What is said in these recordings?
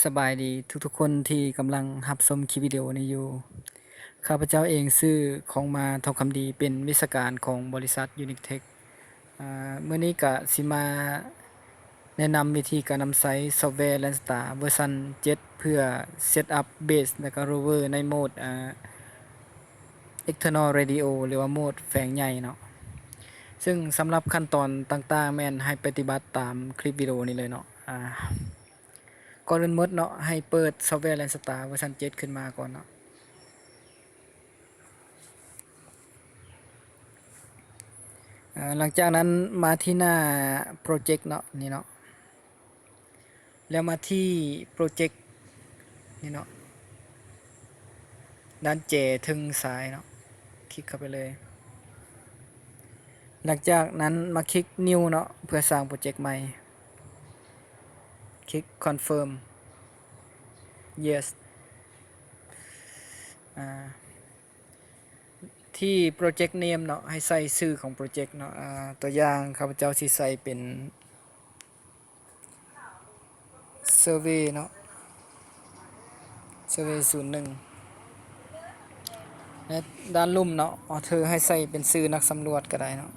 สบายดีทุกๆคนที่กำลังรับชมคลิปวิดีโอนี้อยู่ข้าพเจ้าเองซื้อของมาทองคำดีเป็นวิศการของบริษัท Unique Tech เมื่อนี้ก็สิมาแนะนำวิธีการนำใช้ซอฟต์แวร์ Landstar เวอร์ชัน7เพื่อเซตอัพเบสและก็โรเวอร์ในโหมดexternal radio หรือว่าโหมดแฝงใหญ่เนาะซึ่งสำหรับขั้นตอนต่างๆแม่นให้ปฏิบัติตามคลิปวิดีโอนี้เลยเนาะก่อนอื่นหมดเนาะให้เปิดซอฟต์แวร์ Landstar เวอร์ชัน7ขึ้นมาก่อนเนาะหลังจากนั้นมาที่หน้าโปรเจกต์เนาะนี่เนาะแล้วมาที่โปรเจกต์นี่เนาะด้านเจถึงซ้ายเนาะคลิกเข้าไปเลยหลังจากนั้นมาคลิก New เนาะเพื่อสร้างโปรเจกต์ใหม่คลิก Confirm Yes ที่โปรเจกต์ Name เนาะให้ใส่ชื่อของโปรเจกต์เนาะตัวอย่างข้าพเจ้าสิใส่เป็น Survey เนาะ Survey 01และด้านลุ่มเนาะเธอให้ใส่เป็นชื่อนักสำรวจก็ได้เนาะ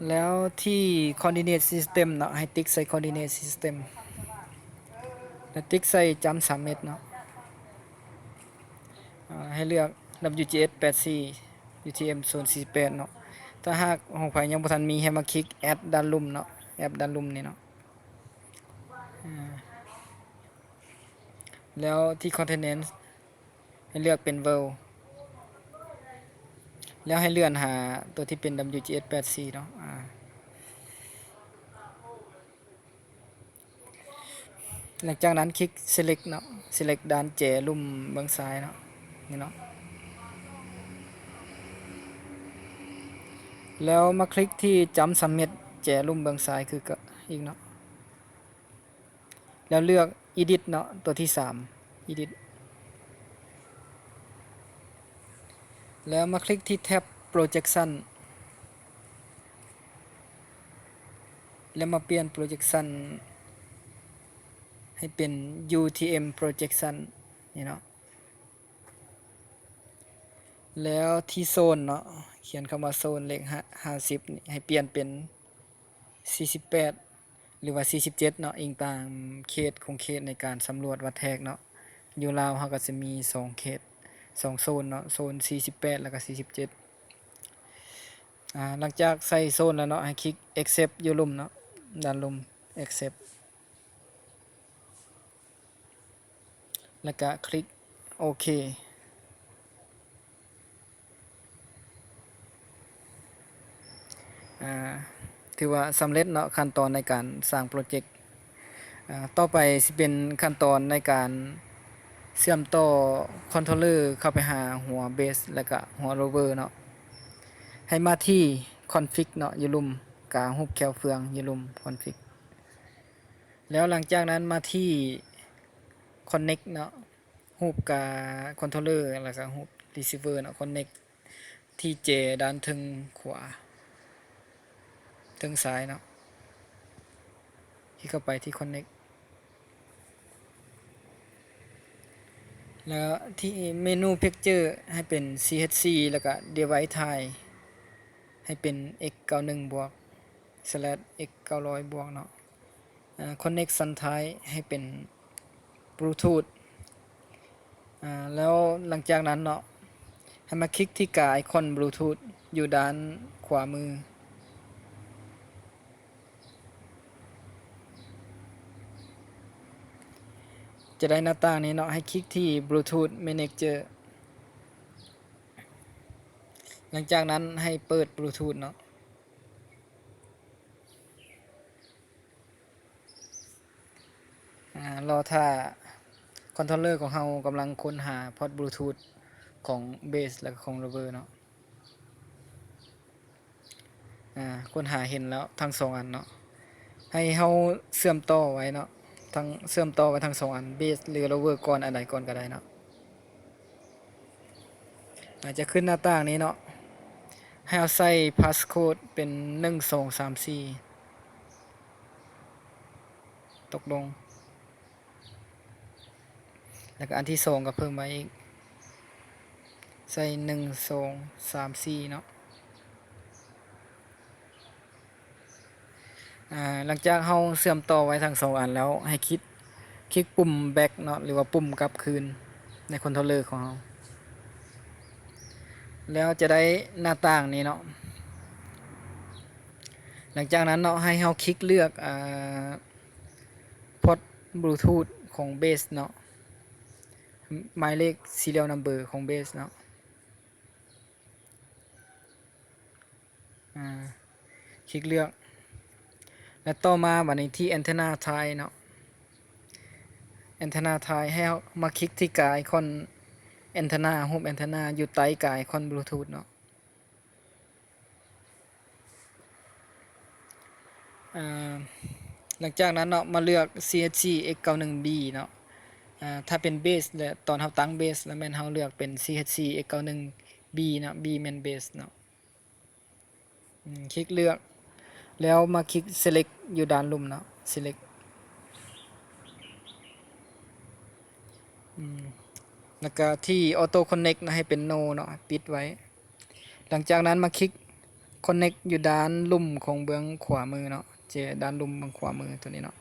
แล้วที่ coordinate system เนาะให้ติ๊กใส่ coordinate system และติ๊กใส่จำ3เม็ดเนาะให้เลือก WGS 84 UTM 048เนาะถ้าหากของไผยังบ่ทันมีให้มาคลิก add ด้านลุ่มเนาะแอปด้านลุ่มนี่เนาะแล้วที่ content ให้เลือกเป็น world แล้วให้เลื่อนหาตัวที่เป็น WGS 84เนาะหลังจากนั้นคลิก select เนาะ select ด้านเจลุ่มเบื้องซ้ายเนาะนี่เนาะแล้วมาคลิกที่จำสัมเม็ดเจลุ่มเบื้องซ้ายคือก็อีกเนาะแล้วเลือก edit เนาะตัวที่3 edit แล้วมาคลิกที่แท็บ projection แล้วมาเปลี่ยน projection ให้เป็น UTM projection นี่เนาะแล้วที่โซนเนาะเขียนคำว่าโซนเลข50นี่ให้เปลี่ยนเป็น48หรือว่า47เนาะอิงตามเขตของเขตในการสำรวจวัดแทกเนาะอยู่ลาวเฮาก็จะมี2เขต2โซนเนาะโซน48แล้วก็47หลังจากใส่โซนแล้วเนาะให้คลิก accept อยู่ลุ่มเนาะด้านลุ่ม accept แล้วก็คลิกโอเคถือว่าสำเร็จเนาะขั้นตอนในการสร้างโปรเจกต์ต่อไปสิเป็นขั้นตอนในการเชื่อมต่อคอนโทรลเลอร์เข้าไปหาหัวเบสและก็หัวโรเวอร์เนาะให้มาที่คอนฟิกเนาะอยู่ลุ่มกลางรูปแควเฟืองอยู่ลุ่มคอนฟิกแล้วหลังจากนั้นมาที่ connect เนาะรูปกับคอนโทรลเลอร์แล้วก็รูปรีเซิเวอร์เนาะ connect ที่เจด้านถึงขวาถึงซ้ายเนาะที่เข้าไปที่ connect แล้วที่เมนู picture ให้เป็น chc แล้วก็ device type ให้เป็น x91 บวก /x900 บวกเนาะconnection type ให้เป็น bluetooth แล้วหลังจากนั้นเนาะให้มาคลิกที่กาไอคอน bluetooth อยู่ด้านขวามือจะได้หน้าต่างนี้เนาะให้คลิกที่ bluetooth manager หลังจากนั้นให้เปิด bluetooth เนาะรอถ้าคอนโทรลเลอร์ของเรากำลังค้นหาพอร์ตบลูทูธของเบสและของโรเวอร์เนาะค้นหาเห็นแล้วทั้ง2อันเนาะให้เราเชื่อมต่อไว้เนาะทั้งเชื่อมต่อไว้ทั้ง2อันเบสหรือโรเวอร์ก่อนอันใดก่อนก็ได้เนาะอาจจะขึ้นหน้าต่างนี้เนาะ ให้เอาใส่ passcode เป็น1234ตกลงแล้วก็อันที่2ก็เพิ่มมาอีกใส่1234เนาะหลังจากเฮาเชื่อมต่อไว้ทั้ง2อันแล้วให้คลิกปุ่ม back เนาะหรือว่าปุ่มกลับคืนในคอนโทรลเลอร์ของเฮาแล้วจะได้หน้าต่างนี้เนาะหลังจากนั้นเนาะให้เฮาคลิกเลือกพอร์ตบลูทูธของเบสเนาะหมายเลข serial number ของเบสเนาะคลิกเลือกและต่อมาบัดนี้ที่ antenna type เนาะ antenna type ให้เฮามาคลิกที่กายคอน antenna รูป antenna อยู่ใต้กายคอนบลูทูธเนาะหลังจากนั้นเนาะมาเลือก CHC X91B เนาะถ้าเป็นเบสและตอนเฮาตั้งเบสแล้วแม่นเฮาเลือกเป็น CHC X91B เนาะ B แม่นเบสเนาะคลิกเลือกแล้วมาคลิก select อยู่ด้านลุ่มเนาะ select แล้วก็ที่ auto connect นะให้เป็น no เนาะปิดไว้หลังจากนั้นมาคลิก connect อยู่ด้านลุ่มของเบื้องขวามือเนาะเจด้านลุ่มเบื้องขวามือตัวนี้เนาะ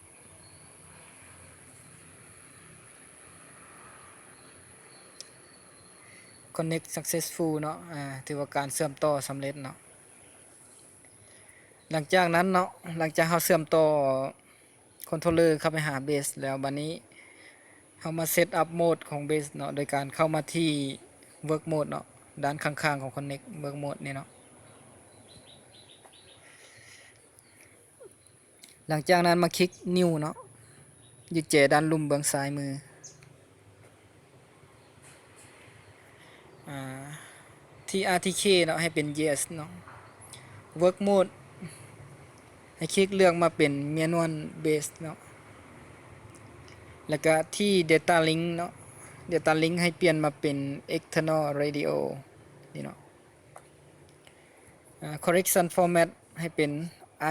connect successful เนาะถือว่าการเชื่อมต่อสำเร็จเนาะหลังจากนั้นเนาะหลังจากเฮาเชื่อมต่อคอนโทรลเลอร์เข้าไปหาเบสแล้วบัดนี้เฮามาเซตอัพโหมดของเบสเนาะโดยการเข้ามาที่ work mode เนาะด้านข้างๆของ connect work mode นี่เนาะหลังจากนั้นมาคลิก new เนาะอยู่เจด้านลุ่มเบื้องซ้ายมือที่ RTK เนาะให้เป็น yes เนาะ work mode ให้คลิกเลือกมาเป็น manual base เนาะแล้วก็ที่ data link เนาะ data link ให้เปลี่ยนมาเป็น external radio นี่เนาะcorrection format ให้เป็น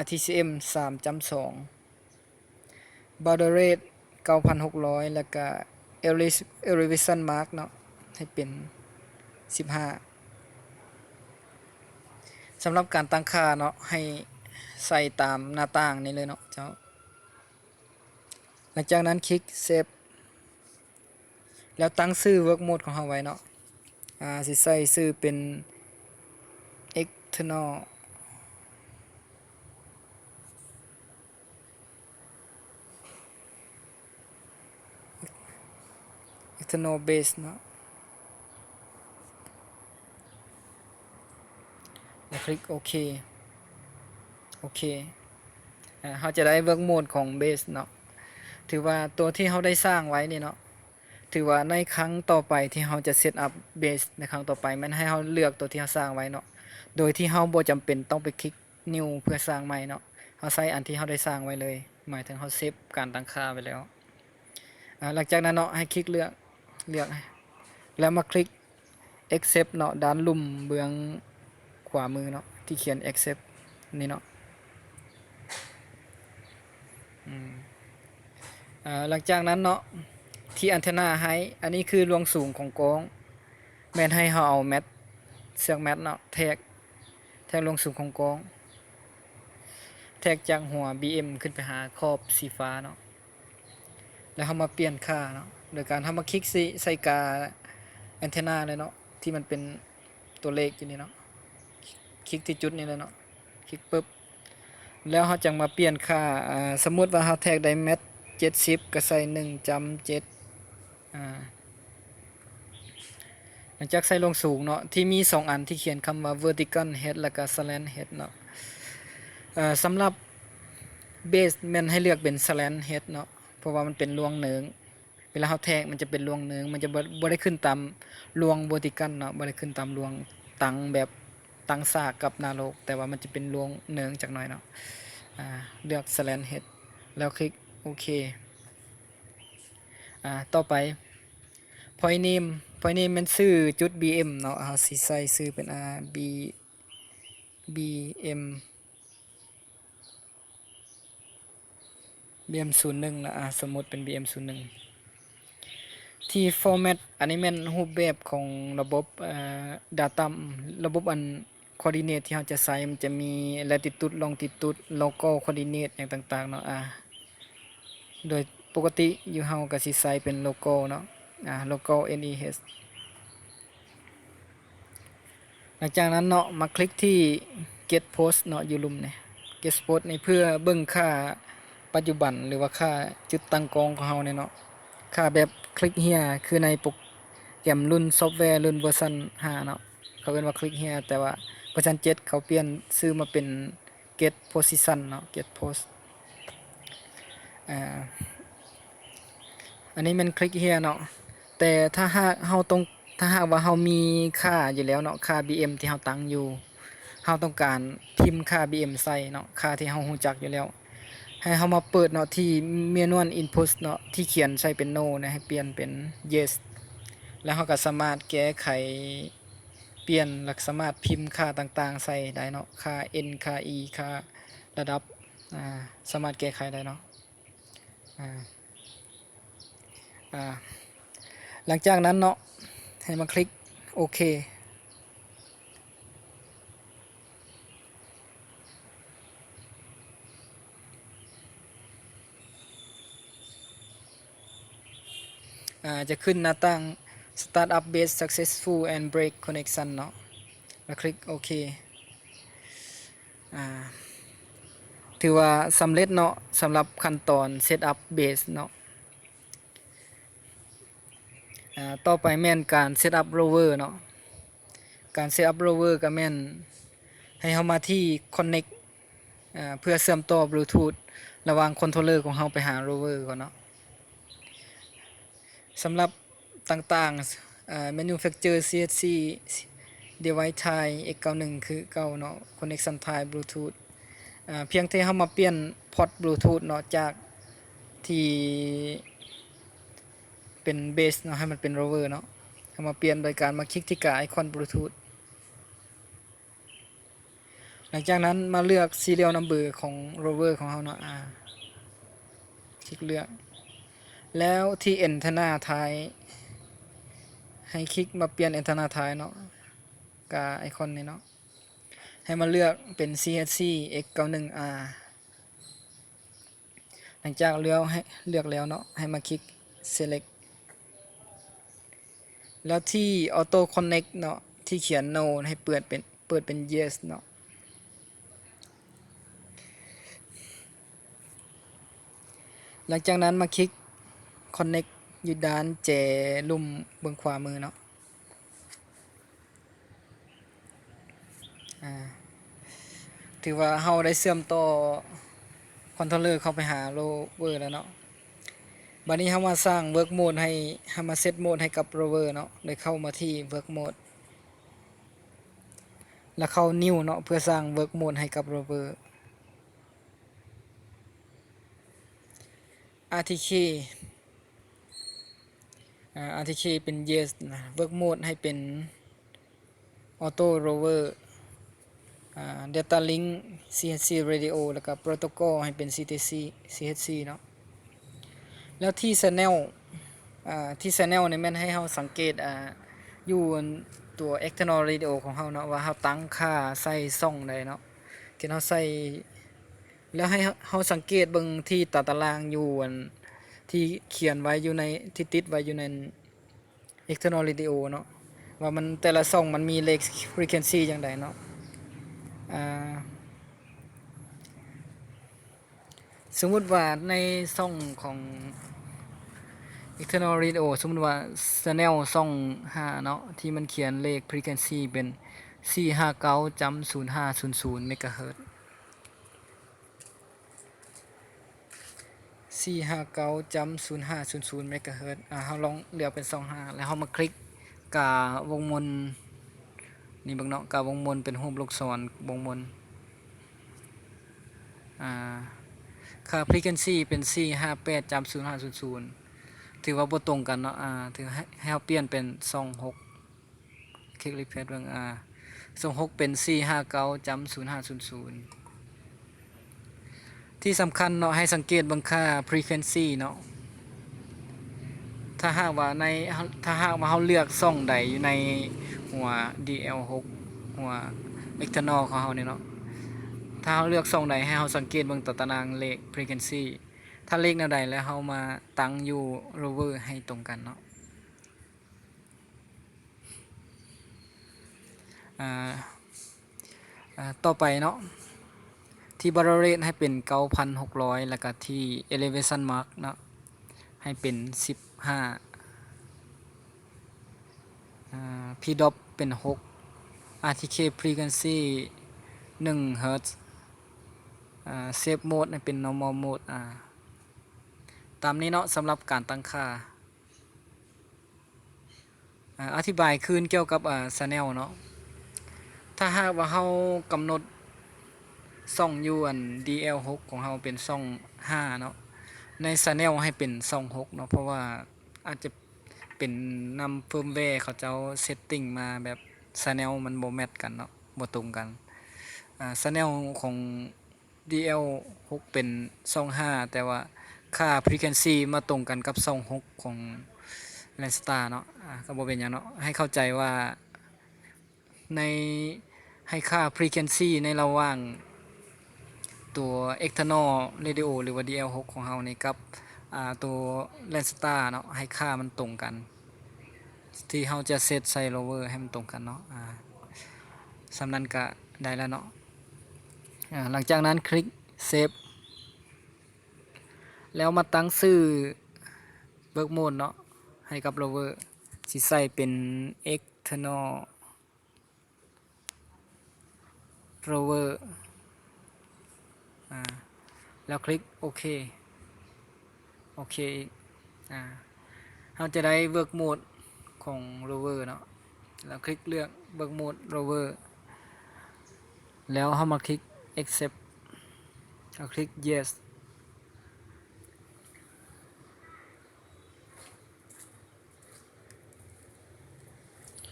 RTCM 3.2 baud rate 9,600 แล้วก็ elevation mark เนาะให้เป็น15สำหรับการตั้งค่าเนาะให้ใส่ตามหน้าต่างนี้เลยเนาะเจ้าหลังจากนั้นคลิก save แล้วตั้งชื่อ work mode ของเราไว้เนาะสิใส่ชื่อเป็น external base เนาะแล้วคลิกโอเคเราจะได้ work mode ของ base เนาะถือว่าตัวที่เราได้สร้างไว้นี่เนาะถือว่าในครั้งต่อไปที่เราจะเซตอัพเบสในครั้งต่อไปมันให้เราเลือกตัวที่เราสร้างไว้เนาะโดยที่เราบ่จำเป็นต้องไปคลิก new เพื่อสร้างใหม่เนาะเราใช้อันที่เราได้สร้างไว้เลยหมายถึงเราเซฟการตั้งค่าไว้แล้วหลังจากนั้นเนาะให้คลิกเลือกแล้วมาคลิก accept เนาะด้านลุ่มเบื้องขวามือเนาะที่เขียน accept นี่เนาะหลังจากนั้นเนาะที่อันเทนาให้อันนี้คือรวงสูงของกล้องแม่นให้เราเอาแมทเสือกแมทเนาะแทกรวงสูงของกล้องแทกจากหัว BM ขึ้นไปหาขอบสีฟ้าเนาะแล้วเรามาเปลี่ยนค่าเนาะโดยการทำมาคลิกใส่กาแอนเทนาเลยเนาะที่มันเป็นตัวเลขอยู่นี่เนาะคลิกที่จุดนี้เลยเนาะคลิกปุ๊บแล้วเราจังมาเปลี่ยนค่าสมมุติว่าเราแทกได้แมท70ก็ใส่1.7หลังจากใส่ลงสูงเนาะที่มี2อันที่เขียนคำว่า vertical head แล้วก็ slant head เนาะสำหรับเบสแม่นให้เลือกเป็น slant head เนาะเพราะว่ามันเป็นรวงเนิงเวลาเฮาแทกมันจะเป็นรวงเนิงมันจะบ่ได้ขึ้นตามรวง vertical เนาะบ่ได้ขึ้นตามรวงตังแบบตังซากกับนาโลกแต่ว่ามันจะเป็นรวงเนิงจักหน่อยเนาะเลือก slant head แล้วคลิกโอเคต่อไป point name เป็นชื่อจุด BM เนาะเฮาสิใส่ชื่อเป็นB BM BM01นะสมมุติเป็น BM01ที่ format อันนี้แม่นรูปแบบของระบบdata ระบบอัน coordinate ที่เราจะใช้มันจะมี latitude longitude local coordinate อย่างต่างๆเนาะโดยปกติอยู่เฮาก็สิใช้เป็น local เนาะlocal NEH หลังจากนั้นเนาะมาคลิกที่ get post เนาะอยู่ลุ่มนี่ get post นี่เพื่อเบิ่งค่าปัจจุบันหรือว่าค่าจุดตั้งกองของเฮาเนี่ยเนาะค่าแบบคลิกเฮียคือในโปรแกรมรุ่นซอฟต์แวร์รุ่นเวอร์ชัน5เนาะเขาเรียกว่าคลิกเฮียแต่ว่าเวอร์ชัน7เขาเปลี่ยนชื่อมาเป็น get position เนาะ get post อ่าอันนี้มันคลิกเฮียเนาะแต่ถ้าหากเฮาต้องถ้าหากว่าเฮามีค่าอยู่แล้วเนาะค่า BM ที่เฮาตั้งอยู่เฮาต้องการพิมพ์ค่า BM ใส่เนาะค่าที่เฮารู้จักอยู่แล้วให้เฮามาเปิดเนาะที่ manual input เนาะที่เขียนใส่เป็น no นะให้เปลี่ยนเป็น yes แล้วเราก็สามารถแก้ไขเปลี่ยนหลักสามารถพิมพ์ค่าต่างๆใส่ได้เนาะค่า n ค่า e ค่าระดับสามารถแก้ไขได้เนาะหลังจากนั้นเนาะให้มาคลิกโอเคจะขึ้นหน้าตั้ง Start up base successful and break connection เนาะแล้วคลิกโอเคถือว่าสำเร็จเนาะสำหรับขั้นตอน set up base เนาะต่อไปแม่นการ set up rover เนาะการ set up rover ก็แม่นให้เฮามาที่ connect เพื่อเชื่อมต่อ Bluetooth ระหว่างคอนโทรลเลอร์ของเฮาไปหา rover ก่อนเนาะสำหรับต่างๆmanufacturer CHC device type X91 คือเก่าเนาะ connection type Bluetooth เพียงแต่เฮามาเปลี่ยนพอร์ต Bluetooth เนาะจากที่เป็นเบสเนาะให้มันเป็น rover เนาะเฮามาเปลี่ยนโดยการมาคลิกที่กาไอคอน Bluetooth หลังจากนั้นมาเลือก serial number ของ rover ของเฮาเนาะคลิกเลือกแล้วที่แอนเทนาท้ายให้คลิกมาเปลี่ยนแอนเทนาท้ายเนาะกาไอคอนนี้เนาะให้มาเลือกเป็น CHC X91R หลังจากเลือกแล้วเนาะให้มาคลิก select แล้วที่ auto connect เนาะที่เขียน no ให้เปิดเป็น yes เนาะหลังจากนั้นมาคลิก connect อยู่ด้านแจลุ่มเบื้องขวามือเนาะถือว่าเฮาได้เชื่อมต่อคอนโทรลเลอร์เข้าไปหาโรเวอร์แล้วเนาะบัดนี้เฮามาสร้าง work mode ให้เฮามาเซตโหมดให้กับโรเวอร์เนาะได้เข้ามาที่ work mode แล้วเข้า new เนาะเพื่อสร้าง work mode ให้กับโรเวอร์ RTK RTK เป็น yes นะ work mode ให้เป็น auto rover data link CHC radio แล้วก็ protocol ให้เป็น CHC เนาะแล้วที่ channel ที่ channel นี่แม่นให้เฮาสังเกตอยู่ตัว external radio ของเฮาเนาะว่าเฮาตั้งค่าใส่ช่องใดเนาะที่เฮาใส่แล้วให้เฮาสังเกตเบิ่งที่ตารางอยู่ที่เขียนไว้อยู่ในที่ติดไว้อยู่ใน external radio เนาะว่ามันแต่ละช่องมันมีเลข frequency จังไดเนาะสมมุติว่าในช่องของ external radio สมมุติว่า channel ช่อง5เนาะที่มันเขียนเลข frequency เป็น459.0500 MHz 459.0500 MHz เฮาลองเลือกเป็น25แล้วเฮามาคลิกกาวงมนนี่เบิ่งเนาะกาวงมนเป็นรูปลูกศรวงมนค่า frequency เป็น458.0500ถือว่าบ่ตรงกันเนาะถือให้เฮาเปลี่ยนเป็น26คลิกรีเพทเบิ่ง ทรง6เป็น459จำ0500ที่สำคัญเนาะให้สังเกตเบิ่งค่า frequency เนาะถ้าหากว่าเฮาเลือกช่องใดอยู่ในหัว DL6 หัว external ของเฮานี่เนาะถ้าเฮาเลือกช่องใดให้เฮาสังเกตเบิ่งตารางเลข frequency ถ้าเลขแนวใดแล้วเฮามาตั้งอยู่ rover ให้ตรงกันเนาะต่อไปเนาะที่ borrow rate ให้เป็น 9,600 แล้วก็ที่ elevation mark เนาะให้เป็น15p drop เป็น6 RTK frequency 1 Hz safe mode ให้เป็น normal mode ตามนี้เนาะสำหรับการตั้งค่าอธิบายคืนเกี่ยวกับchannel เนาะถ้าหากว่าเฮากำหนดช่องอยู่อัน DL6 ของเฮาเป็นช่อง5เนาะใน channel ให้เป็นช่อง6เนาะเพราะว่าอาจจะเป็นนำเฟิร์มแวร์เขาเจ้าเซตติ้งมาแบบ channel มันบ่แมทกันเนาะบ่ตรงกันchannel ของ DL6 เป็นช่อง5แต่ว่าค่า frequency มาตรงกันกับช่อง6ของ Landstar เนาะก็บ่เป็นหยังเนาะให้เข้าใจว่าในให้ค่า frequency ในระหว่างตัว external radio หรือว่า DL6 ของเฮานี่กับตัว Landstar เนาะให้ค่ามันตรงกันที่เฮาจะเซตใส่ rover ให้มันตรงกันเนาะสำนั้นก็ได้แล้วเนาะหลังจากนั้นคลิก save แล้วมาตั้งชื่อ work mode เนาะให้กับ rover สิใส่เป็น external rover แล้วคลิกโอเคโอเคเราจะได้ work mode ของ rover เนาะแล้วคลิกเลือก work mode rover แล้วเรามาคลิก accept แล้วคลิก yes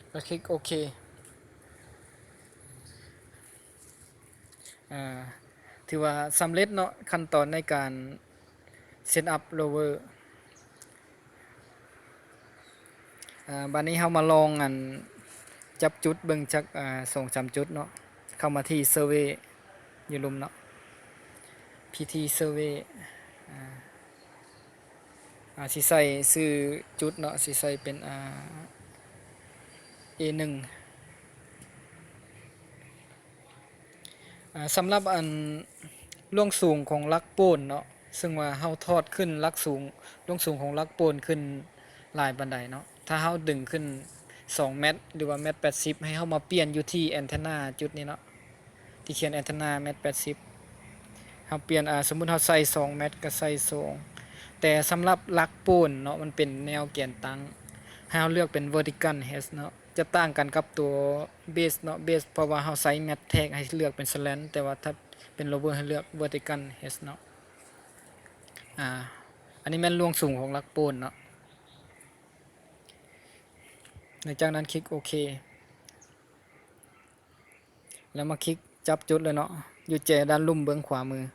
แล้วคลิกโอเคถือว่าสำเร็จเนาะขั้นตอนในการเซตอัพ rover บัดนี้เรามาลองจับจุดเบิ่งจัก2-3 จุดเนาะเข้ามาที่ survey อยู่ลุมเนาะ PT survey สิใส่ชื่อจุดเนาะสิใส่เป็นA1 สำหรับล่วงสูงของลักโป้นเนาะซึ่งว่าเฮาทอดขึ้นลักสูงล่วงสูงของลักโป้นขึ้นหลายบันไดเนาะถ้าเฮาดึงขึ้น2เมตรหรือว่าเมตร80ให้เฮามาเปลี่ยนอยู่ที่แอนเทนาจุดนี้เนาะที่เขียนแอนเทนาเมตร80เฮาเปลี่ยนสมมุติเฮาใส่2เมตรก็ใส่2แต่สำหรับลักโป้นเนาะมันเป็นแนวแกนตั้งให้เฮาเลือกเป็น vertical hedge เนาะจะต่างกันกับตัวเบสเนาะเบสเพราะว่าเฮาใส่แมทแท็กให้เลือกเป็น slant แต่ว่าถ้าเป็น rover ให้เลือก vertical hedge เนาะอันนี้แม่นล่วงสูงของลักโป้นเนาะหลังจากนั้นคลิกโอเคแล้วมาคลิกจับจุดเลยเนาะอยู่แจด้านลุ่มเบื้องขวามือ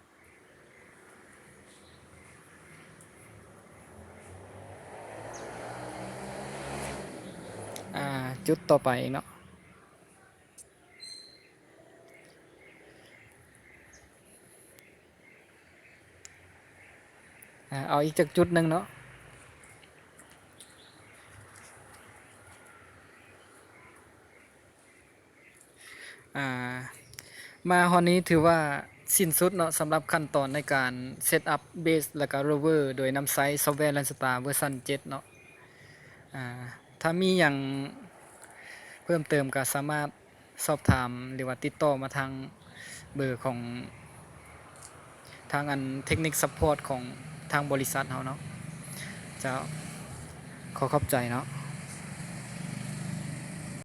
จุดต่อไปเนาะเอาอีกจากจุดหนึ่งเนาะมาฮอนนี้ถือว่าสิ้นสุดเนาะสำหรับขั้นตอนในการเซตอัพเบสและก็ rover โดยนำใช้ซอฟต์แวร์ Landstar เวอร์ชัน7เนาะถ้ามีอย่างเพิ่มเติมก็สามารถสอบถามหรือว่าติดต่อมาทางเบอร์ของทางเทคนิคซัพพอร์ตของทางบริษัทเฮาเนาะจะขอขอบใจเนาะ